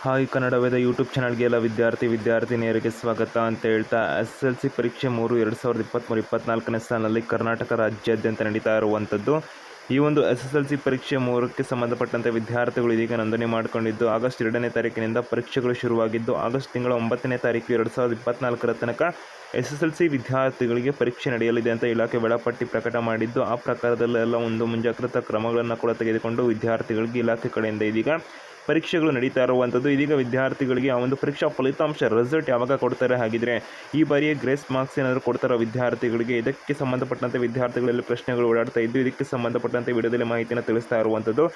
Hi Kannada ವೇದ YouTube ಚಾನಲ್ಗೆ ಎಲ್ಲ ವಿದ್ಯಾರ್ಥಿನಿಯರಿಗೆ ಸ್ವಾಗತ ಅಂತ ಹೇಳ್ತಾ SSLC ಪರೀಕ್ಷೆ 3 2023-24ನೇ ಸಾಲಿನಲ್ಲಿ ಕರ್ನಾಟಕ ರಾಜ್ಯಾದ್ಯಂತ ನಡೀತಾ ಇರುವಂಥದ್ದು. ಈ ಒಂದು SSLC ಪರೀಕ್ಷೆ 3ಕ್ಕೆ ಸಂಬಂಧಪಟ್ಟಂತೆ ವಿದ್ಯಾರ್ಥಿಗಳು ಇದೀಗ ನೋಂದಣಿ ಮಾಡಿಕೊಂಡಿದ್ದು ಆಗಸ್ಟ್ 2ನೇ ತಾರೀಕಿನಿಂದ ಪರೀಕ್ಷೆಗಳು ಶುರುವಾಗಿದ್ದು ಆಗಸ್ಟ್ ತಿಂಗಳ 9ನೇ ತಾರೀಕು 2024ರ ತನಕ SSLC ವಿದ್ಯಾರ್ಥಿಗಳಿಗೆ ಪರೀಕ್ಷೆ ನಡೆಯಲಿದೆ ಅಂತ ಇಲಾಖೆ ವೇಳಾಪಟ್ಟಿ ಪ್ರಕಟ ಮಾಡಿದ್ದು, ಆ ಪ್ರಕಾರದಲ್ಲೆಲ್ಲ ಒಂದು ಮುಂಜಾಗ್ರತಾ ಕ್ರಮಗಳನ್ನು ಕೂಡ ತೆಗೆದುಕೊಂಡು ವಿದ್ಯಾರ್ಥಿಗಳಿಗೆ ಇಲಾಖೆ ಕಡೆಯಿಂದ ಇದೀಗ ಪರೀಕ್ಷೆಗಳು ನಡೀತಾ ಇರುವಂಥದ್ದು. ಇದೀಗ ವಿದ್ಯಾರ್ಥಿಗಳಿಗೆ ಆ ಒಂದು ಪರೀಕ್ಷಾ ಫಲಿತಾಂಶ ರಿಸಲ್ಟ್ ಯಾವಾಗ ಕೊಡ್ತಾರೆ, ಹಾಗಿದ್ರೆ ಈ ಬಾರಿಯ ಗ್ರೇಸ್ ಮಾರ್ಕ್ಸ್ ಏನಾದರೂ ಕೊಡ್ತಾರೋ ವಿದ್ಯಾರ್ಥಿಗಳಿಗೆ, ಇದಕ್ಕೆ ಸಂಬಂಧಪಟ್ಟಂತೆ ವಿದ್ಯಾರ್ಥಿಗಳಲ್ಲಿ ಪ್ರಶ್ನೆಗಳು ಓಡಾಡ್ತಾ ಇದ್ದು ಇದಕ್ಕೆ ಸಂಬಂಧಪಟ್ಟಂತೆ ವಿಡಿಯೋದಲ್ಲಿ ಮಾಹಿತಿಯನ್ನು ತಿಳಿಸ್ತಾ ಇರುವಂಥದ್ದು.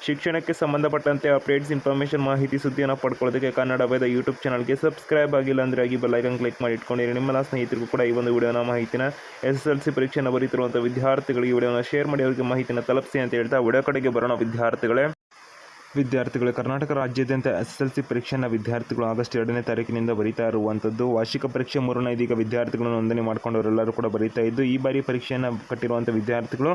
ಶಿಕ್ಷಣಕ್ಕೆ ಸಂಬಂಧಪಟ್ಟಂತೆ ಅಪ್ಡೇಟ್ಸ್ ಇನ್ಫಾರ್ಮೇಷನ್ ಮಾಹಿತಿ ಸುದ್ದಿಯನ್ನು ಪಡ್ಕೊಳ್ಳೋದಕ್ಕೆ ಕನ್ನಡ ವೇದ ಯೂಟ್ಯೂಬ್ ಚಾನಲ್ಗೆ ಸಬ್ಸ್ಕ್ರೈಬ್ ಆಗಿಲ್ಲ ಅಂದರೆ ಆಗಿ ಬೆಲ್ ಐಕಾನ್ ಕ್ಲಿಕ್ ಮಾಡಿ ಇಟ್ಕೊಂಡಿರಿ. ನಿಮ್ಮೆಲ್ಲ ಸ್ನೇಹಿತರಿಗೂ ಕೂಡ ಈ ಒಂದು ವಿಡಿಯೋನ ಮಾಹಿತಿನ SSLC ಪರೀಕ್ಷೆಯನ್ನು ಬರೀತಿರುವಂಥ ವಿದ್ಯಾರ್ಥಿಗಳಿಗೆ ವಿಡಿಯೋನ ಶೇರ್ ಮಾಡಿ ಅವರಿಗೆ ಮಾಹಿತಿನ ತಲುಪಿಸಿ ಅಂತ ಹೇಳ್ತಾ ವಿಡಿಯೋ ಕಡೆಗೆ ಬರೋಣ. ವಿದ್ಯಾರ್ಥಿಗಳು ಕರ್ನಾಟಕ ರಾಜ್ಯಾದ್ಯಂತ SSLC ಪರೀಕ್ಷೆಯನ್ನು ವಿದ್ಯಾರ್ಥಿಗಳು ಆಗಸ್ಟ್ 2ನೇ ತಾರೀಕಿನಿಂದ ಬರೀತಾ ಇರುವಂಥದ್ದು. ವಾರ್ಷಿಕ ಪರೀಕ್ಷೆ 3ನ ಇದೀಗ ವಿದ್ಯಾರ್ಥಿಗಳು ನೋಂದಣಿ ಮಾಡ್ಕೊಂಡವರೆಲ್ಲರೂ ಕೂಡ ಬರೀತಾ ಇದ್ದು, ಈ ಬಾರಿ ಪರೀಕ್ಷೆಯನ್ನು ಕಟ್ಟಿರುವಂಥ ವಿದ್ಯಾರ್ಥಿಗಳು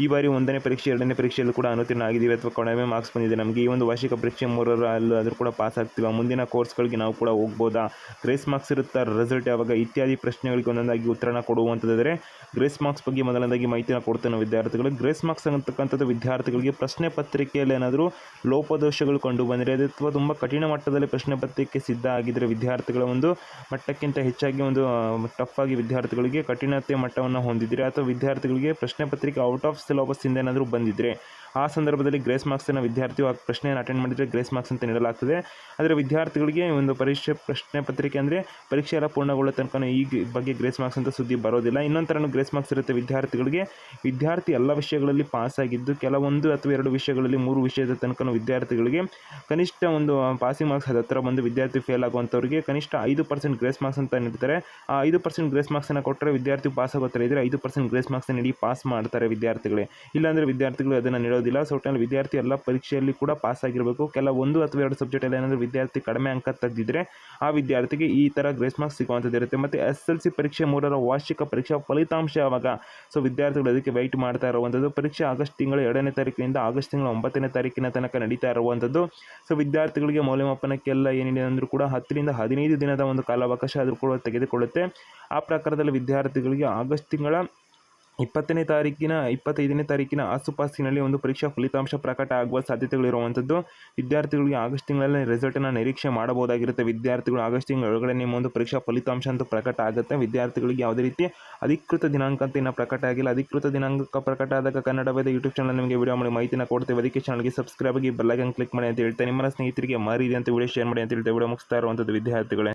ಈ ಬಾರಿ 1ನೇ ಪರೀಕ್ಷೆ 2ನೇ ಪರೀಕ್ಷೆಯಲ್ಲೂ ಕೂಡ ಅನುತ್ತೀರ್ಣ ಆಗಿದ್ದೀವಿ ಅಥವಾ ಕಡಿಮೆ ಮಾರ್ಕ್ಸ್ ಬಂದಿದೆ, ನಮಗೆ ಈ ಒಂದು ವಾರ್ಷಿಕ ಪರೀಕ್ಷೆ 3ರಲ್ಲೂ ಕೂಡ ಪಾಸ್ ಆಗ್ತೀವಿ, ಮುಂದಿನ ಕೋರ್ಸ್ಗಳಿಗೆ ನಾವು ಕೂಡ ಹೋಗ್ಬೋದಾ, ಗ್ರೇಸ್ ಮಾರ್ಕ್ಸ್ ಇರುತ್ತಾ, ರಿಸಲ್ಟ್ ಯಾವಾಗ ಇತ್ಯಾದಿ ಪ್ರಶ್ನೆಗಳಿಗೆ ಒಂದೊಂದಾಗಿ ಉತ್ತರನ ಕೊಡುವಂಥದ್ದಾದರೆ ಗ್ರೇಸ್ ಮಾರ್ಕ್ಸ್ ಬಗ್ಗೆ ಮೊದಲನೇದಾಗಿ ಮಾಹಿತಿನ ಕೊಡ್ತಾನೆ ವಿದ್ಯಾರ್ಥಿಗಳು. ಗ್ರೇಸ್ ಮಾರ್ಕ್ಸ್ ಅಂತಕ್ಕಂಥದ್ದು ವಿದ್ಯಾರ್ಥಿಗಳಿಗೆ ಪ್ರಶ್ನೆ ಪತ್ರಿಕೆಯಲ್ಲಿ ಏನಾದರೂ ಲೋಪದೋಷಗಳು ಕಂಡು ಬಂದರೆ ಅಥವಾ ತುಂಬ ಕಠಿಣ ಮಟ್ಟದಲ್ಲಿ ಪ್ರಶ್ನೆ ಪತ್ರಿಕೆ ಸಿದ್ಧ ಆಗಿದ್ದರೆ ವಿದ್ಯಾರ್ಥಿಗಳ ಒಂದು ಮಟ್ಟಕ್ಕಿಂತ ಹೆಚ್ಚಾಗಿ ಒಂದು ಟಫ್ ಆಗಿ ವಿದ್ಯಾರ್ಥಿಗಳಿಗೆ ಕಠಿಣತೆ ಮಟ್ಟವನ್ನು ಹೊಂದಿದ್ರೆ ಅಥವಾ ವಿದ್ಯಾರ್ಥಿಗಳಿಗೆ ಪ್ರಶ್ನೆ ಪತ್ರಿಕೆ ಔಟ್ ಆಫ್ ಸಿಲೆಬಸ್ ಇಂದ ಏನಾದರೂ ಬಂದಿದ್ದರೆ ಆ ಸಂದರ್ಭದಲ್ಲಿ ಗ್ರೇಸ್ ಮಾರ್ಕ್ಸನ್ನು ವಿದ್ಯಾರ್ಥಿಯು ಆ ಪ್ರಶ್ನೆಯನ್ನು ಅಟೆಂಡ್ ಮಾಡಿದರೆ ಗ್ರೇಸ್ ಮಾರ್ಕ್ಸ್ ಅಂತ ನೀಡಲಾಗ್ತದೆ. ಆದರೆ ವಿದ್ಯಾರ್ಥಿಗಳಿಗೆ ಒಂದು ಪ್ರಶ್ನೆ ಪತ್ರಿಕೆ ಅಂದರೆ ಪರೀಕ್ಷೆ ಎಲ್ಲ ಪೂರ್ಣಗೊಳ್ಳೋ ತನಕ ಈ ಬಗ್ಗೆ ಗ್ರೇಸ್ ಮಾರ್ಕ್ಸ್ ಅಂತ ಸುದ್ದಿ ಬರೋದಿಲ್ಲ. ಇನ್ನೊಂದು ಥರನೂ ಗ್ರೇಸ್ ಮಾರ್ಕ್ಸ್ ಇರುತ್ತೆ ವಿದ್ಯಾರ್ಥಿಗಳಿಗೆ. ವಿದ್ಯಾರ್ಥಿ ಎಲ್ಲ ವಿಷಯಗಳಲ್ಲಿ ಪಾಸ್ ಆಗಿದ್ದು ಕೆಲವೊಂದು ಅಥವಾ 2 ವಿಷಯಗಳಲ್ಲಿ 3 ವಿಷಯದ ತನಕ ವಿದ್ಯಾರ್ಥಿಗಳಿಗೆ ಕನಿಷ್ಠ ಒಂದು ಪಾಸಿಂಗ್ ಮಾರ್ಕ್ಸ್ ಹತ್ತಿರ ಬಂದು ವಿದ್ಯಾರ್ಥಿ ಫೇಲ್ ಆಗುವಂಥವ್ರಿಗೆ ಕನಿಷ್ಠ 5% ಗ್ರೇಸ್ ಮಾರ್ಕ್ಸ್ ಅಂತ ನೀಡ್ತಾರೆ. ಆ 5% ಗ್ರೇಸ್ ಮಾರ್ಕ್ಸನ್ನು ಕೊಟ್ಟರೆ ವಿದ್ಯಾರ್ಥಿ ಪಾಸ್ ಆಗೋ ಥರ ಇದ್ದರೆ 5% ಗ್ರೇಸ್ ಮಾರ್ಕ್ಸನ್ನು ನೀಡಿ ಪಾಸ್ ಮಾಡ್ತಾರೆ ವಿದ್ಯಾರ್ಥಿಗಳೇ. ಇಲ್ಲಾಂದರೆ ವಿದ್ಯಾರ್ಥಿಗಳು ಅದನ್ನು ನೀಡೋದಿಲ್ಲ. ಸೊ ಒಟ್ಟಿನಲ್ಲಿ ವಿದ್ಯಾರ್ಥಿ ಎಲ್ಲ ಪರೀಕ್ಷೆಯಲ್ಲಿ ಕೂಡ ಪಾಸ್ ಆಗಿರಬೇಕು. ಕೆಲವೊಂದು ಅಥವಾ 2 ಸಬ್ಜೆಕ್ಟಲ್ಲಿ ಏನಾದರೂ ವಿದ್ಯಾರ್ಥಿ ಕಡಿಮೆ ಅಂಕ ತೆಗೆದಿದ್ದರೆ ಆ ವಿದ್ಯಾರ್ಥಿಗೆ ಈ ಥರ ಗ್ರೇಸ್ ಮಾರ್ಕ್ಸ್ ಸಿಗುವಂಥದ್ದು ಇರುತ್ತೆ. ಮತ್ತು SSLC ಪರೀಕ್ಷೆ 3ರ ವಾರ್ಷಿಕ ಪರೀಕ್ಷಾ ಫಲಿತಾಂಶ ಯಾವಾಗ, ಸೊ ವಿದ್ಯಾರ್ಥಿಗಳು ಅದಕ್ಕೆ ವೆಯ್ಟ್ ಮಾಡ್ತಾ ಇರುವಂಥದ್ದು. ಪರೀಕ್ಷೆ ಆಗಸ್ಟ್ ತಿಂಗಳ 2ನೇ ತಾರೀಕಿನಿಂದ ಆಗಸ್ಟ್ ತಿಂಗಳ 9ನೇ ತಾರೀಕಿನ ತನಕ ನಡೀತಾ ಇರುವಂಥದ್ದು. ಸೊ ವಿದ್ಯಾರ್ಥಿಗಳಿಗೆ ಮೌಲ್ಯಮಾಪನಕ್ಕೆಲ್ಲ ಏನಿದೆ ಅಂದರೂ ಕೂಡ 10 ರಿಂದ 15 ದಿನದ ಒಂದು ಕಾಲಾವಕಾಶ ಆದರೂ ಕೂಡ ತೆಗೆದುಕೊಳ್ಳುತ್ತೆ. ಆ ಪ್ರಕಾರದಲ್ಲಿ ವಿದ್ಯಾರ್ಥಿಗಳಿಗೆ ಆಗಸ್ಟ್ ತಿಂಗಳ 25ನೇ ತಾರೀಕಿನ ಆಸುಪಾಸಿನಲ್ಲಿ ಒಂದು ಪರೀಕ್ಷಾ ಫಲಿತಾಂಶ ಪ್ರಕಟ ಆಗುವ ಸಾಧ್ಯತೆಗಳಿರುವಂಥದ್ದು. ವಿದ್ಯಾರ್ಥಿಗಳಿಗೆ ಆಗಸ್ಟ್ ತಿಂಗಳಲ್ಲಿ ರಿಸಲ್ಟನ್ನು ನಿರೀಕ್ಷೆ ಮಾಡಬಹುದಾಗಿರುತ್ತೆ. ವಿದ್ಯಾರ್ಥಿಗಳು ಆಗಸ್ಟ್ ತಿಂಗಳ ಒಳಗಡೆ ನಿಮ್ಮ ಒಂದು ಪರೀಕ್ಷಾ ಫಲಿತಾಂಶ ಅಂತೂ ಪ್ರಕಟ ಆಗುತ್ತೆ. ವಿದ್ಯಾರ್ಥಿಗಳಿಗೆ ಯಾವುದೇ ರೀತಿ ಅಧಿಕೃತ ದಿನಾಂಕ ಅಂತ ಇನ್ನೂ ಪ್ರಕಟ ಆಗಿಲ್ಲ. ಅಧಿಕೃತ ದಿನಾಂಕ ಪ್ರಕಟ ಆದಾಗ ಕನ್ನಡ ವೇದ ಯೂಟ್ಯೂಬ್ ಚಾನಲ್ ನಿಮಗೆ ವಿಡಿಯೋ ಮಾಡಿ ಮಾಹಿತಿನ ಕೊಡ್ತೇವೆ. ಅದಕ್ಕೆ ಚಾನಲ್ಗೆ ಸಬ್ಸ್ಕ್ರೈಬ್ ಆಗಿ ಬೆಲ್ ಐಕಾನ್ ಕ್ಲಿಕ್ ಮಾಡಿ ಅಂತ ಹೇಳ್ತಾ ನಿಮ್ಮ ಸ್ನೇಹಿತರಿಗೆ ಮಾರಿದೆ ಅಂತ ವಿಡಿಯೋ ಶೇರ್ ಮಾಡಿ ಅಂತ ಹೇಳ್ತಾ ವಿಡಿಯೋ ಮುಗಿಸ್ತಾ ಇರುವಂಥದ್ದು ವಿದ್ಯಾರ್ಥಿಗಳೇ.